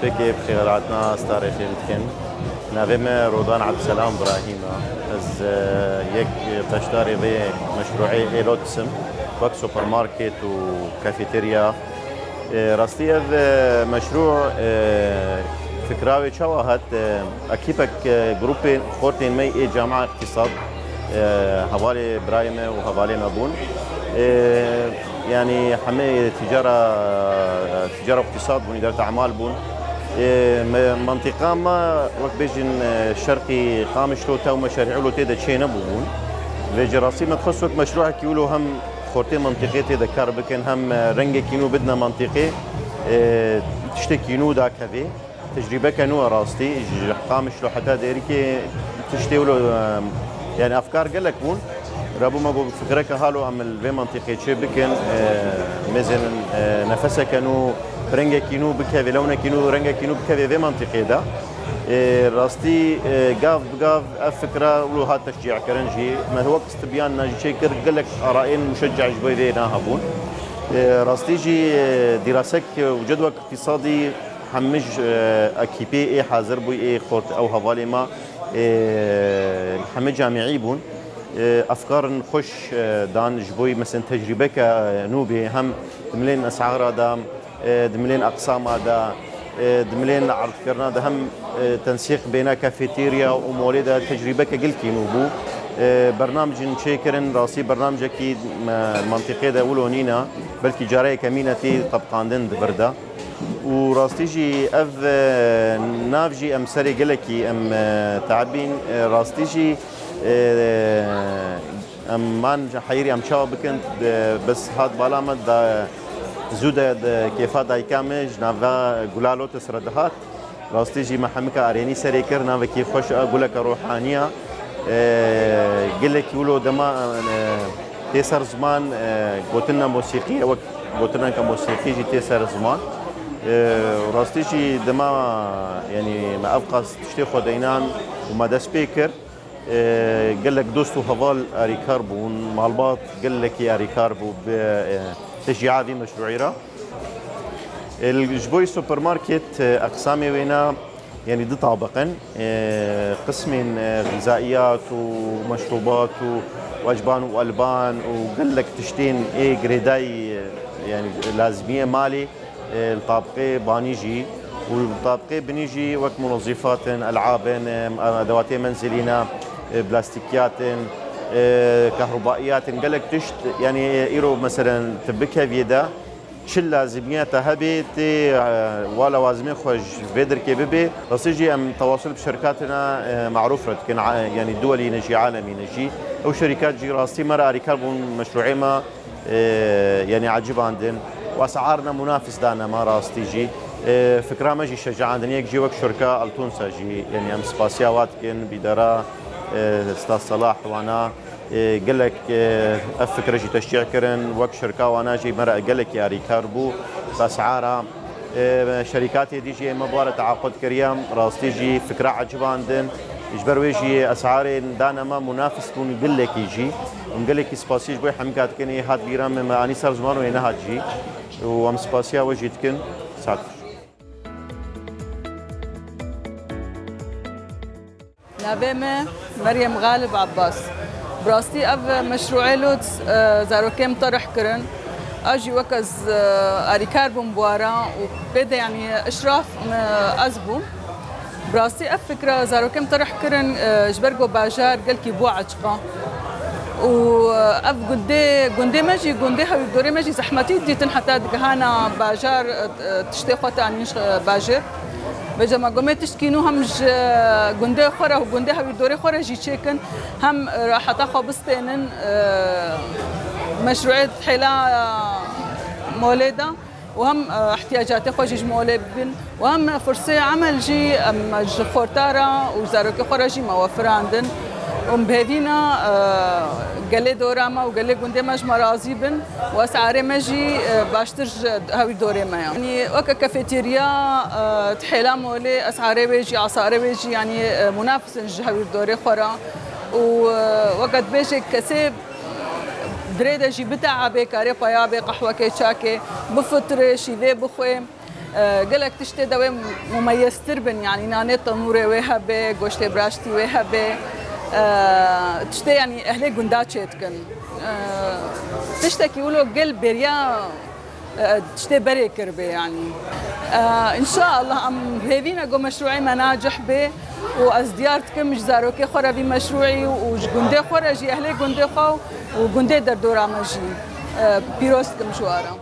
سبيكي بخياراتنا ستاري خيمتكن نافم رودان عبد السلام ابراهيم از يك بشتاري بي مشروعي ايلوتسم وك سوبر ماركت وكافيتيريا راستي مشروع فكراوي شواهد اكيبك جروبين خورتين مي جامعه اقتصاد حوالي برايمه وحوالي مابون يعني حماية تجارة واقتصاد بون إدارة أعمال بون منطقة ما وقت بيجن الشرقي قامش له تو مشاريع له تيدا تشينا بون بيجي راسي ما تخص وقت مشروع كيولو هم خورتين منطقة تيدا كاربكن هم رنجة كينو بدنا منطقة تشتكي كينو دا كافي تجربة كانوا راستي قامش له حتى ديريكي تشتي له يعني أفكار قال لك بون رابو ما فكرك هالو عمل في منطقة شيء بكن مثلا نفسه كانوا رنجة كينو بكافي لونه كينو رنجة كينو بكافي في منطقة ده راستي قاف الفكرة ولو هاد تشجيع كرنجي ما هو استبيان ناجي شيء قال لك آرائين مشجع جبي ذينا هبون راستي جي دراسك وجدوى اقتصادي حمج اكيبي اي حاضر بوي اي خورت او هوالي ما حمج جامعي بون افكار خوش دان جبوي مثلا تجربه كنوبي هم دملين اسعار دام دملين اقسام دا دملين عرض كرنا ده هم تنسيق بين كافيتيريا ومولده تجربه كقلكي نوبو برنامج شيكرن راسي برنامج اكيد المنطقه ده ولونينا بلكي جاريه كمينتي طبقاندن برده وراستيجي اف نافجي ام سري قلكي ام تعبين راستيجي ام مان حيري ام شاو بكنت بس هاد بالامد دا زوده كيفا داي كامج نافا غلالو تسردهات راستيجي محمكه اريني سري كرنا كيف خوش اقول لك روحانيه قال لك يقولوا دما تيسر زمان قلتلنا موسيقيه وقت قلتلنا كموسيقي جي تيسر زمان راستيجي دما يعني ما ابقى تشتي خدينان وما دا سبيكر قال لك دوستو هفال اريكاربون مالباط قال لك يا اريكاربو تشجيع هذه مشروعيرة الجبوي سوبر ماركت اقسامي وينا يعني دي طابقا قسم غذائيات ومشروبات واجبان والبان وقال لك تشتين اي جريداي يعني لازميه مالي الطابقه بانيجي والطابقه بنيجي وقت منظفات العاب ادوات منزليه بلاستيكيات كهربائيات قال لك تشت يعني ايرو مثلا تبكها فيدا شل لازمياتها هبيت ولا وازمي خوش فيدر كبيبي بس يجي ام تواصل بشركاتنا معروفه كان يعني دولي نجي عالمي نجي او شركات جي راستي مرة ريكاربون مشروعي ما يعني عجيب عندن واسعارنا منافس دانا ما راستي جي فكره ما جي شجع عندنا يجي وقت شركه التونسا جي يعني ام سباسياوات كان بدرا استاذ صلاح وانا قال لك الفكره جي تشجيع كرن وقت شركه وانا جي مرة قال لك يا ريكاربو باسعارها شركات دي جي مباراه تعاقد كريم راستي جي فكره عجيب عندن يجبر ويجي اسعار دانا ما منافس بون يقول لك يجي ونقول لك سباسيج بوي حمكات كني هاد بيرام ما اني صار زمان وين هاد جي وام سباسيا وجيتكن ساعات نابمه مريم غالب عباس براستي اف مشروعي لوت زاروكيم طرح كرن اجي وكز اريكار بمبوارا وبدا يعني اشراف ازبو براستي اف فكره زاروكيم طرح كرن جبرجو باجار قال كي بو عجقه واف قندي ماجي قندي هاوي دوري ماجي زحمتي دي تنحتى دهانا باجار تشتي خوتا انيش باجر بجا ما قومت تشكينو هم قندي خورا وقندي هاوي دوري خورا جي تشيكن هم راح تاخذ بستينن مشروعات حلا مولده وهم احتياجات خوجي مولبن وهم فرصه عمل جي ام خورتارا وزاروكي خورجي موفر عندن ومبهدينا قالي دوراما وقالي قندي ماج مرازيبن واسعاري ماجي باشتر هاوي دوريما يعني وكا كافيتيريا تحيلا مولي اسعاري بيجي عصاري بيجي يعني منافس هاوي دوري خورا ووقت بيجي كسب دريدا جي بتاع بيكاري بايا بي قهوه كي شاكي بفطر شي ذي بخوي قالك تشتي دوي مميز تربن يعني ناني تنوري وهبه قشتي براشتي وهبه تشتي يعني أهلي قندات شيتكن تشتكي يقولوا قلب بريا تشتي بري كربي يعني إن شاء الله أم هذينا جو مشروعي مناجح به وأزديارتكم مش زاروكي خورا في مشروعي وجندي خورا جي أهلي جندي خو وجندي دردورا مجي بيروستكم شوارا